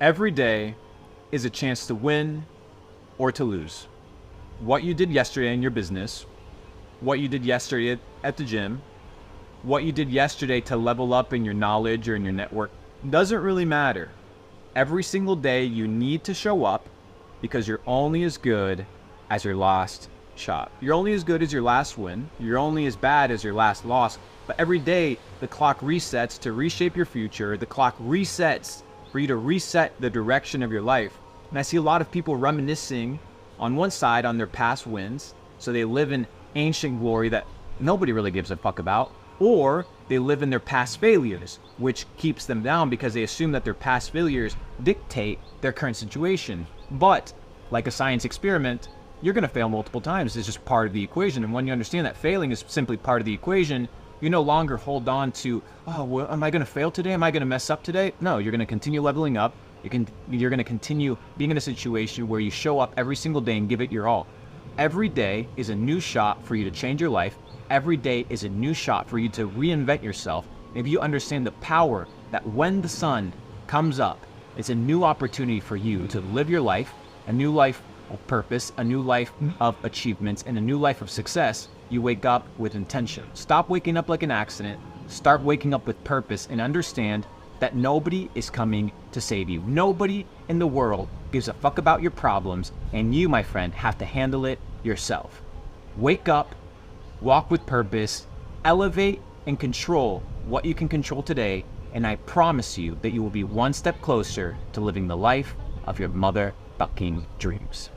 Every day is a chance to win or to lose. What you did yesterday in your business, what you did yesterday at the gym, what you did yesterday to level up in your knowledge or in your network doesn't really matter. Every single day you need to show up because you're only as good as your last shot. You're only as good as your last win. You're only as bad as your last loss. But every day the clock resets to reshape your future. The clock resets for you to reset the direction of your life. And I see a lot of people reminiscing on one side on their past wins. So they live in ancient glory that nobody really gives a fuck about. Or they live in their past failures, which keeps them down because they assume that their past failures dictate their current situation. But like a science experiment, you're going to fail multiple times. It's just part of the equation. And when you understand that failing is simply part of the equation, you no longer hold on to, oh, well, am I going to fail today? Am I going to mess up today? No, you're going to continue leveling up. You're going to continue being in a situation where you show up every single day and give it your all. Every day is a new shot for you to change your life. Every day is a new shot for you to reinvent yourself. If you understand the power that when the sun comes up, it's a new opportunity for you to live your life, a new life of purpose, a new life of achievements, and a new life of success. You wake up with intention. Stop waking up like an accident. Start waking up with purpose and understand that nobody is coming to save you. Nobody in the world gives a fuck about your problems, and you, my friend, have to handle it yourself. Wake up, walk with purpose, elevate and control what you can control today, and I promise you that you will be one step closer to living the life of your motherfucking dreams.